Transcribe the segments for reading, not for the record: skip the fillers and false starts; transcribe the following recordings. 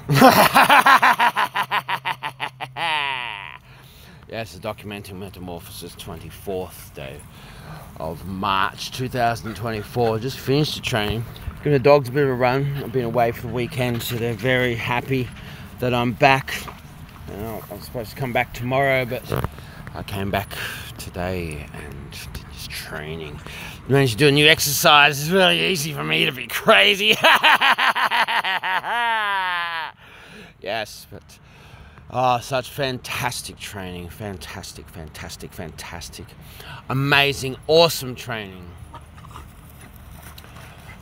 Yes, documenting Metamorphosis, 24th day of March 2024. Just finished the training. Giving the dogs a bit of a run. I've been away for the weekend, so they're very happy that I'm back. I'm supposed to come back tomorrow, but I came back today and did this training. Managed to do a new exercise. It's really easy for me to be crazy. Yes, but such fantastic training. Fantastic. Amazing, awesome training.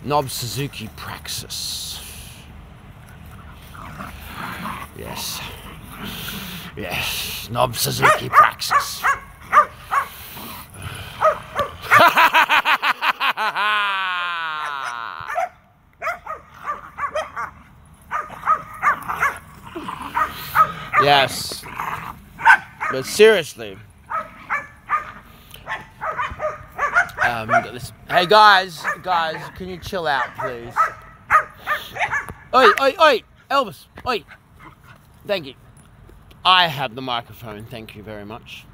Nobbs Suzuki Praxis. Yes, Nobbs Suzuki Praxis. Yes, but seriously, hey guys, can you chill out, please? Oi, Elvis, oi. Thank you. I have the microphone. Thank you very much.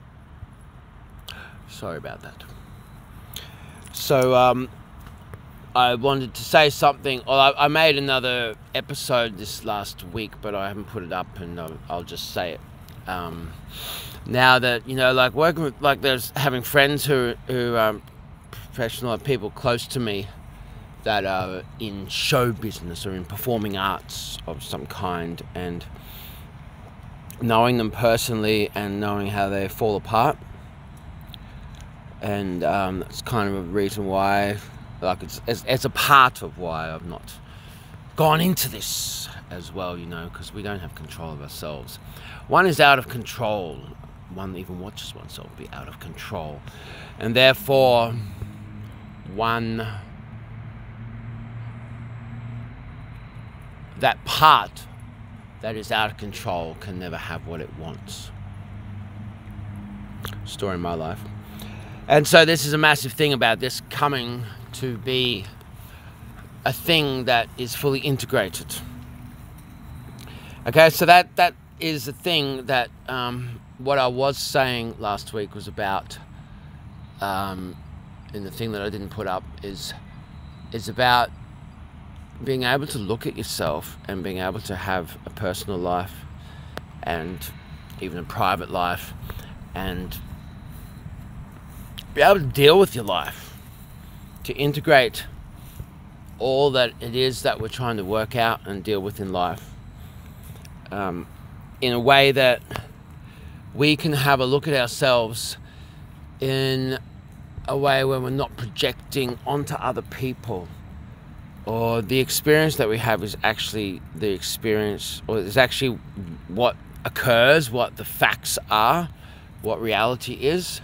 Sorry about that. So, I wanted to say something. Well, I made another episode this last week, but I haven't put it up, and I'll just say it. Now that, like working with, like there's having friends who are professional, people close to me that are in show business or in performing arts of some kind, and knowing them personally and knowing how they fall apart. And that's kind of a reason why, like it's a part of why I've not gone into this as well, because we don't have control of ourselves. One is out of control. One even watches oneself be out of control. And therefore, that part that is out of control can never have what it wants. Story in my life. And so this is a massive thing about this coming to be a thing that is fully integrated. Okay, so that is the thing that what I was saying last week was about, and the thing that I didn't put up is about being able to look at yourself and being able to have a personal life and even a private life and be able to deal with your life, to integrate all that it is that we're trying to work out and deal with in life, in a way that we can have a look at ourselves in a way where we're not projecting onto other people, or the experience that we have is actually the experience, or is actually what occurs, what the facts are, what reality is,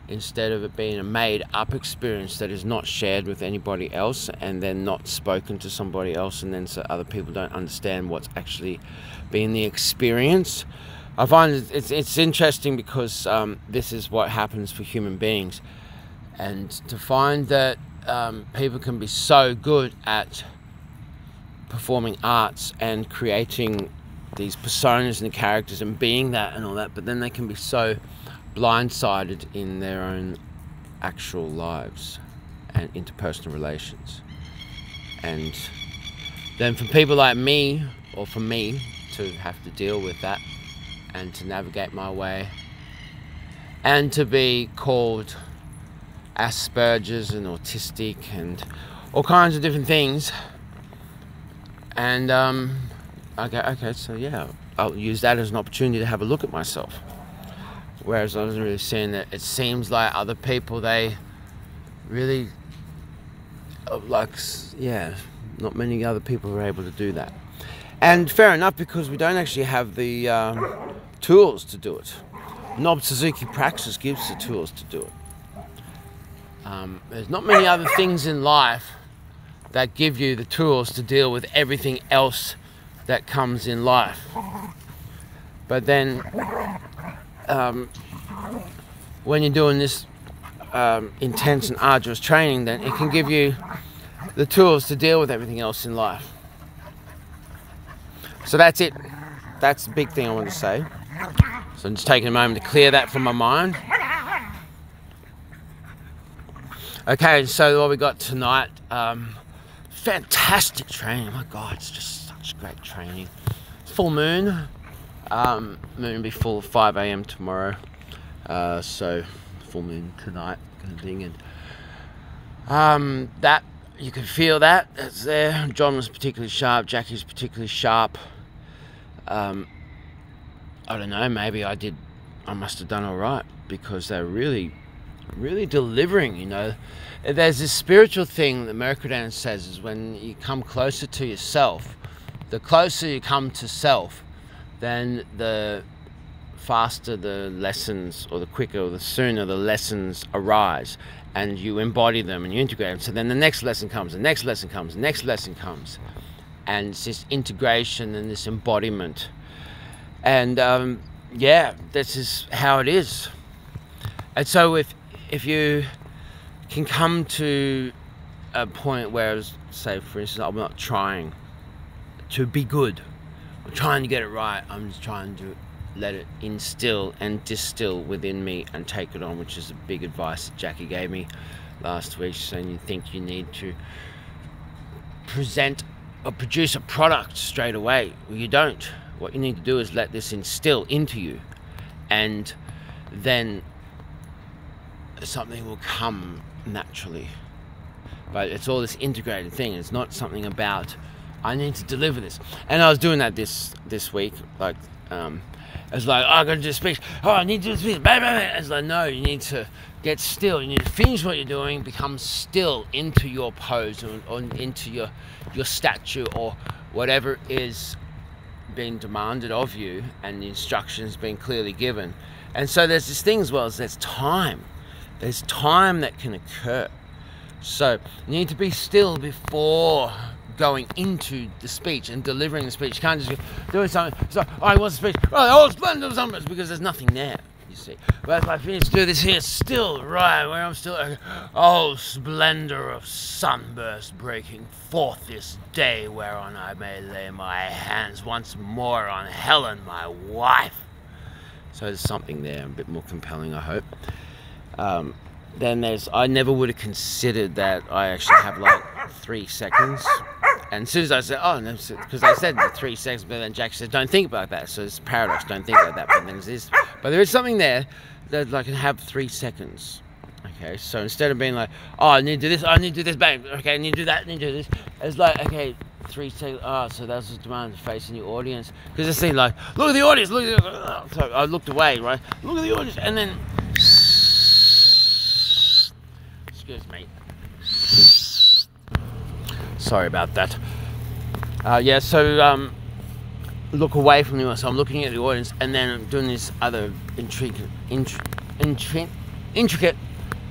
instead of it being a made-up experience that is not shared with anybody else and then not spoken to somebody else, and then so other people don't understand what's actually been the experience. I find it's interesting because this is what happens for human beings, and to find that people can be so good at performing arts and creating these personas and characters and being that and all that, but then they can be so blindsided in their own actual lives and interpersonal relations. And then for people like me, or for me, to have to deal with that and to navigate my way and to be called Asperger's and autistic and all kinds of different things. And okay, so yeah, I'll use that as an opportunity to have a look at myself. Whereas I wasn't really seeing that. It seems like other people, they really, not many other people are able to do that. And fair enough, because we don't actually have the tools to do it. Nobbs Suzuki Praxis gives the tools to do it. There's not many other things in life that give you the tools to deal with everything else that comes in life. But then, when you're doing this intense and arduous training, then it can give you the tools to deal with everything else in life. So that's it. That's the big thing I want to say. So I'm just taking a moment to clear that from my mind. Okay, so what we got tonight, fantastic training. My God, it's just such great training. Full moon. Moon will be full at 5 a.m. tomorrow. So full moon tonight kind of thing. And that, you can feel that. That's there. John was particularly sharp. Jackie was particularly sharp. I don't know, maybe I must have done all right, because they're really delivering, you know. There's this spiritual thing that Mercredan says, is when you come closer to yourself, the closer you come to self, then the faster the lessons, or the quicker or the sooner the lessons arise, and you embody them and you integrate them. So then the next lesson comes, the next lesson comes, the next lesson comes. And it's this integration and this embodiment. And yeah, this is how it is. And so if you can come to a point where, say for instance, I'm not trying to be good, I'm trying to get it right, I'm just trying to let it instill and distill within me and take it on, which is a big advice that Jackie gave me last week, saying you think you need to present or produce a product straight away. Well, you don't. What you need to do is let this instill into you, and then something will come naturally. But it's all this integrated thing. It's not something about, I need to deliver this. And I was doing that this week. Like, it's like, oh, I got to do a speech. Oh, I need to do a speech. It's like, no, you need to get still. You need to finish what you're doing, become still into your pose, or into your statue, or whatever is being demanded of you, and the instructions being clearly given. And so there's this thing as well, as there's time. There's time that can occur. So you need to be still before going into the speech and delivering the speech. You can't just do something. So, oh, I want a speech. Oh, splendid numbers, because there's nothing there, you see. But if I finish to do this here, still, right, where I'm still, oh, splendor of sunburst breaking forth this day, whereon I may lay my hands once more on Helen, my wife. So there's something there, a bit more compelling, I hope. Then there's, I never would have considered that I actually have like 3 seconds. And as soon as I said, oh, no, because I said the 3 seconds, but then Jack said, don't think about that. So it's a paradox, don't think about that. But then there's, but there is something there that I can have 3 seconds. Okay, so instead of being like, oh, I need to do this, I need to do this, bang, okay, I need to do that, I need to do this. It's like, okay, 3 seconds, oh, so that's the demand facing the audience. Because it seemed like, look at the audience, look at the, so I looked away, right? Look at the audience, and then, excuse me. Sorry about that. Yeah, so look away from the audience. So I'm looking at the audience, and then I'm doing this other intricate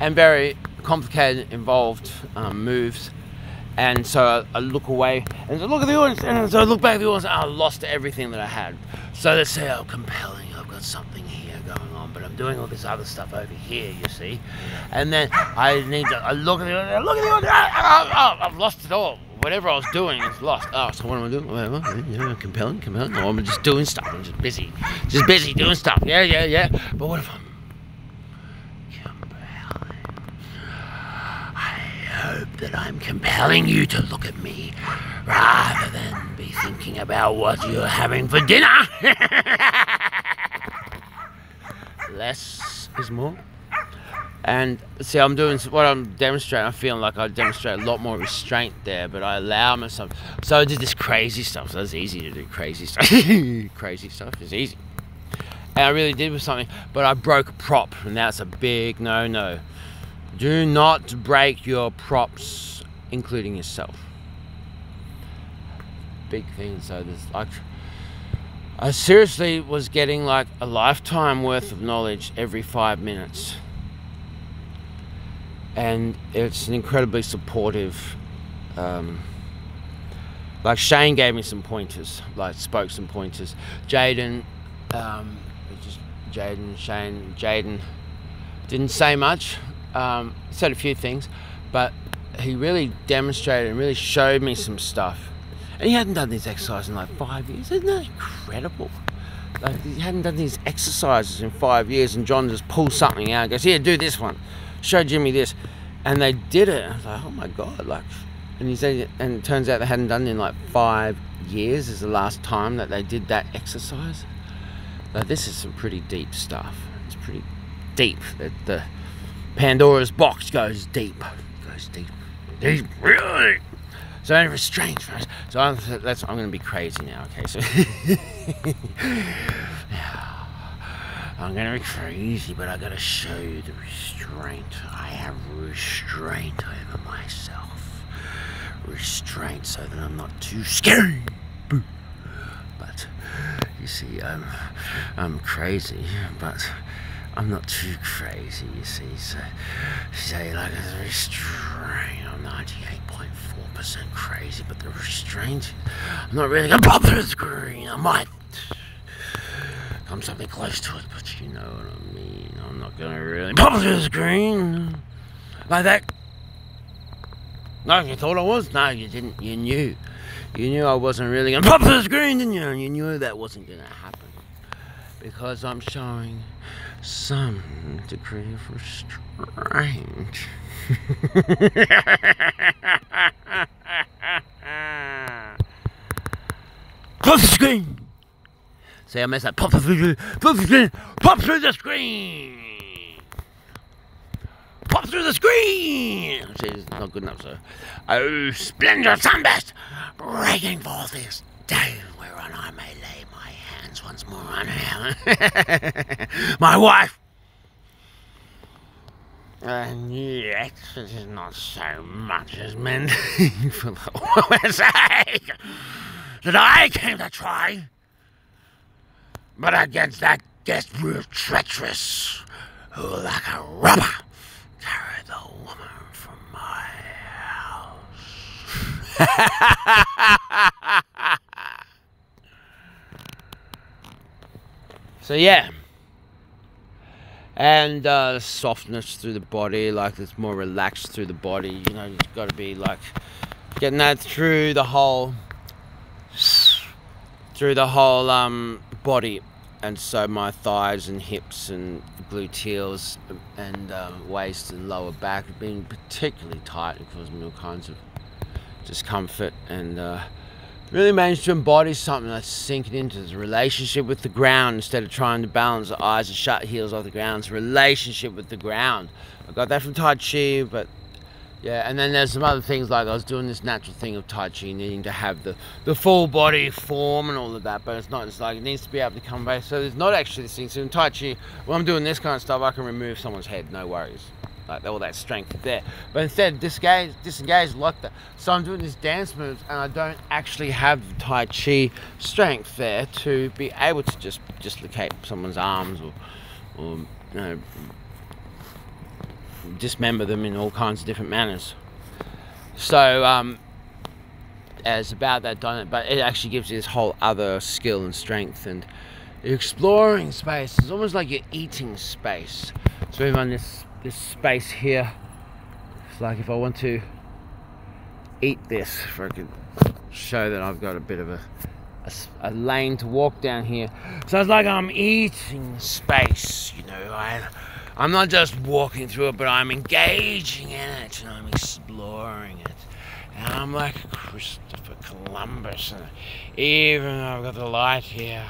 and very complicated, involved moves. And so I look away, and so I look at the audience, and so I look back at the audience, and I lost everything that I had. So let's say, oh, compelling, I've got something here going on, but I'm doing all this other stuff over here, you see. And then I look at the audience, I've lost it all. Whatever I was doing is lost. Oh, so what am I doing? Well, compelling. No, I'm just doing stuff. I'm just busy doing stuff. Yeah. But what if I'm compelling? I hope that I'm compelling you to look at me rather than be thinking about what you're having for dinner. Less is more. And see, I'm doing what I'm demonstrating. I feel like I demonstrate a lot more restraint there, but I allow myself. So I did this crazy stuff. So it's easy to do crazy stuff. Crazy stuff is easy. And I really did with something, but I broke a prop, and that's a big no-no. Do not break your props, including yourself. Big thing. So there's like, I seriously was getting like a lifetime worth of knowledge every 5 minutes. And it's an incredibly supportive, like Shane gave me some pointers, like spoke some pointers. Jaden, Jaden didn't say much, said a few things, but he really demonstrated and really showed me some stuff. And And he hadn't done this exercise in like 5 years. Isn't that incredible? Like, he hadn't done these exercises in 5 years, and John just pulls something out and goes, here, do this one. Show Jimmy this. And they did it. I was like, oh my God. Like, and he said, and it turns out they hadn't done it in like 5 years is the last time that they did that exercise. Like, this is some pretty deep stuff. It's pretty deep. The Pandora's box goes deep. Goes deep. Deep, really. So any restraint. So I'm going to be crazy now. Okay, so I'm going to be crazy, but I got to show you the restraint. I have restraint over myself. Restraint so that I'm not too scary. But you see, I'm crazy, but I'm not too crazy, you see. So say like a restraint. I'm 98.4% crazy, but the restraint, I'm not really gonna pop through the screen. I might come something close to it, but you know what I mean. I'm not gonna really pop through the screen like that. No, you thought I was? No, you didn't. You knew. You knew I wasn't really gonna pop through the screen, didn't you? You knew that wasn't gonna happen because I'm showing some degree of restraint. Pop the screen! See, I messed up. Pop the screen! Pop the screen! Pop through the screen! Pop through the screen! See, it's not good enough, so. Oh, splendid sunburst! Breaking forth this day whereon I may lay my hands once more on her. My wife! And yet, it is not so much as meant for the woman's sake that I came to try, but against that desperate treacherous who, like a robber, carried the woman from my house. So yeah. And softness through the body, like it's more relaxed through the body. You know, you've got to be like getting that through the whole body. And so my thighs and hips and gluteals and waist and lower back have been particularly tight and causing me all kinds of discomfort, and really managed to embody something that's sinking into this relationship with the ground instead of trying to balance the eyes and shut heels off the ground. It's a relationship with the ground. I got that from Tai Chi, but yeah, and then there's some other things, like I was doing this natural thing of Tai Chi, needing to have the full body form and all of that, but it's not, it's like it needs to be able to come back. So there's not actually this thing. So in Tai Chi, when I'm doing this kind of stuff, I can remove someone's head, no worries. Like all that strength there, but instead disengage like that. So I'm doing these dance moves, and I don't actually have the Tai Chi strength there to be able to just dislocate someone's arms or you know, dismember them in all kinds of different manners. So as about that done, but it actually gives you this whole other skill and strength, and exploring space. It's almost like you're eating space. So even on this space here, it's like if I want to eat this, if I could show that I've got a bit of a lane to walk down here. So it's like I'm eating space, you know. I'm not just walking through it, but I'm engaging in it, and I'm exploring it. And I'm like Christopher Columbus, and even though I've got the light here,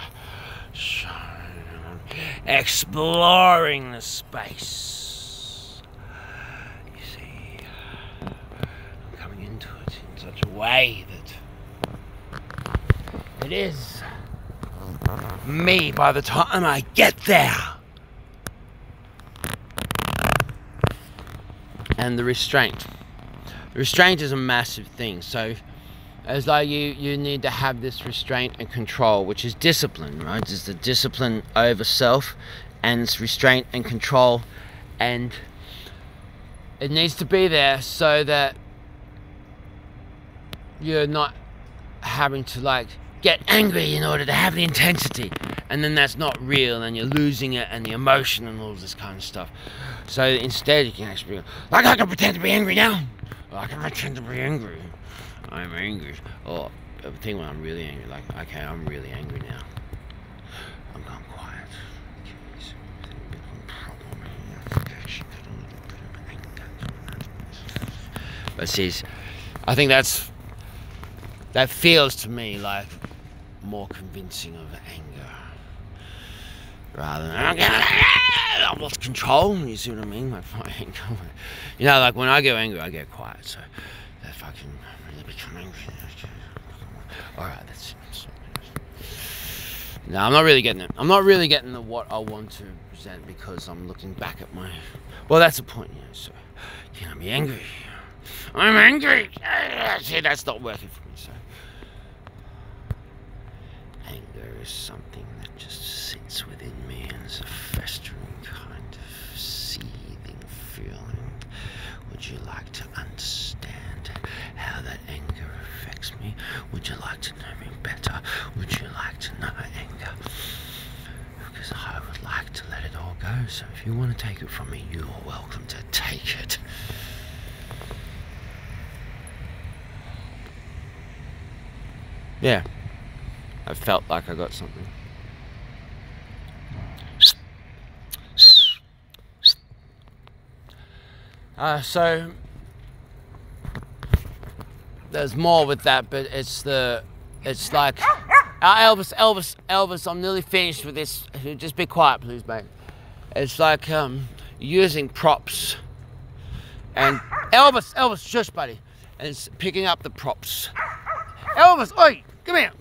exploring the space. Such a way that it is me by the time I get there. And the restraint. The restraint is a massive thing. So as like you need to have this restraint and control, which is discipline, right? It's the discipline over self, and it's restraint and control, and it needs to be there so that you're not having to like get angry in order to have the intensity, and then that's not real, and you're losing it and the emotion and all this kind of stuff. So instead you can actually be like, I can pretend to be angry now, or I can pretend to be angry. I'm angry. Or thing when I'm really angry. Like, okay, I'm really angry now. I'm going quiet. Jeez, there's a bit of a problem here. Okay, she got a little bit of anger. But see, I think that feels to me like more convincing of anger rather than I lost control. You see what I mean? Like my anger. You know, like when I get angry, I get quiet. So that fucking really become angry. All right, that's it. No, I'm not really getting it. I'm not really getting the what I want to present because I'm looking back at my. Well, that's the point. Yeah. So, can I be angry? I'm angry. See, that's not working for me. So, anger is something that just sits within me and is a festering kind of seething feeling. Would you like to understand how that anger affects me? Would you like to know me better? Would you like to know anger? Because I would like to let it all go. So if you want to take it from me, you are welcome to take it. Yeah, I felt like I got something. So there's more with that, but it's like Elvis. I'm nearly finished with this. Just be quiet, please, mate. It's like using props and Elvis, shush, buddy, and it's picking up the props. Elvis, oi, come here.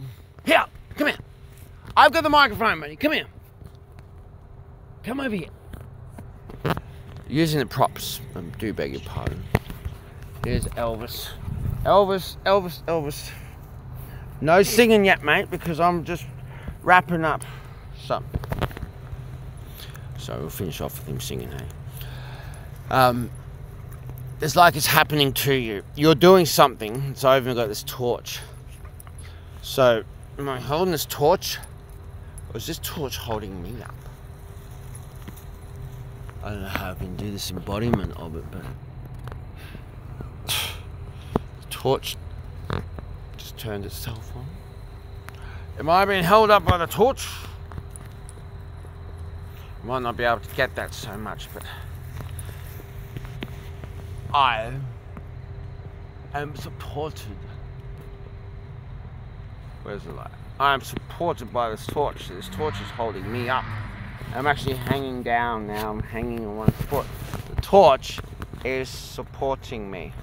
Here, come here. I've got the microphone, buddy. Come here. Come over here. Using the props. I do beg your pardon. Here's Elvis. Elvis. No singing yet, mate, because I'm just wrapping up something. So we'll finish off with him singing, hey? It's like it's happening to you. You're doing something. So I've even got this torch. So, am I holding this torch? Or is this torch holding me up? I don't know how I can do this embodiment of it, but the torch just turned itself on. Am I being held up by the torch? I might not be able to get that so much, but I am supported. Where's the light? I am supported by this torch. This torch is holding me up. I'm actually hanging down now. I'm hanging on one foot. The torch is supporting me.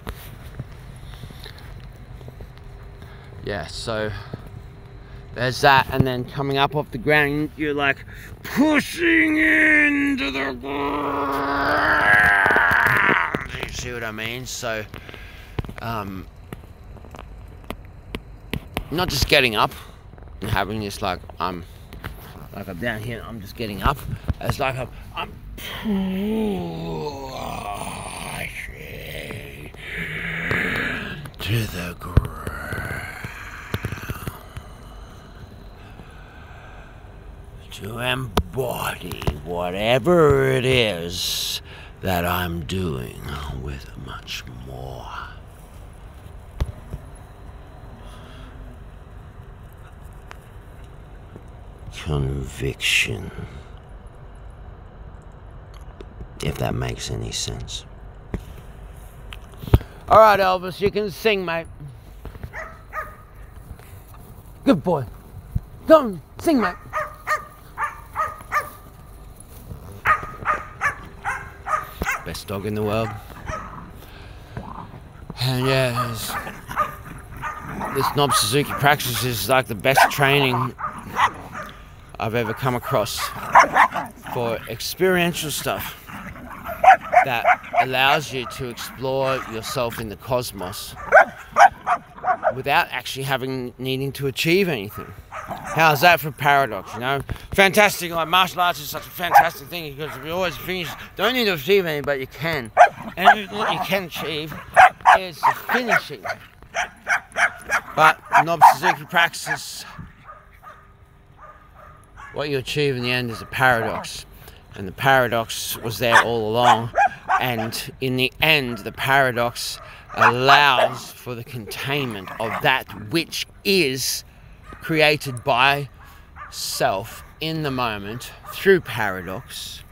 Yeah, so there's that, and then coming up off the ground, you're like pushing into the ground. You see what I mean? So, not just getting up and having this like I'm down here, I'm just getting up. It's like I'm pushing to the ground to embody whatever it is that I'm doing with much more conviction, if that makes any sense. All right, Elvis, you can sing, mate. Good boy. Go on, sing, mate. Best dog in the world. And yeah, this Nobbs Suzuki Praxis is like the best training I've ever come across for experiential stuff that allows you to explore yourself in the cosmos without actually needing to achieve anything. How's that for paradox, you know? Fantastic, like martial arts is such a fantastic thing because we always finish, don't need to achieve anything, but you can. And what you can achieve is the finishing. But Nobbs Suzuki Praxis, what you achieve in the end is a paradox. And the paradox was there all along. And in the end, the paradox allows for the containment of that which is created by self in the moment through paradox.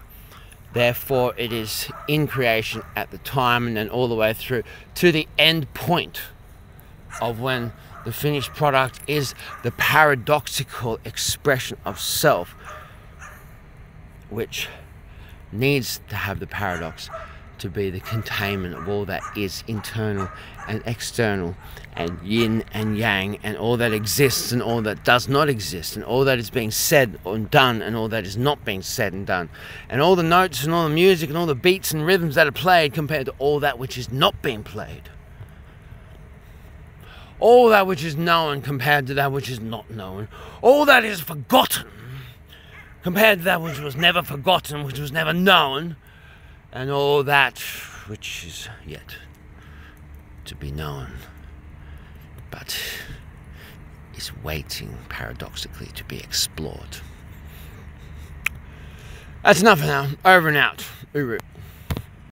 Therefore, it is in creation at the time and then all the way through to the end point of when the finished product is the paradoxical expression of self, which needs to have the paradox to be the containment of all that is internal and external, and yin and yang, and all that exists and all that does not exist, and all that is being said and done and all that is not being said and done, and all the notes and all the music and all the beats and rhythms that are played compared to all that which is not being played. All that which is known compared to that which is not known. All that is forgotten compared to that which was never forgotten, which was never known. And all that which is yet to be known, but is waiting paradoxically to be explored. That's enough for now. Over and out. Uru.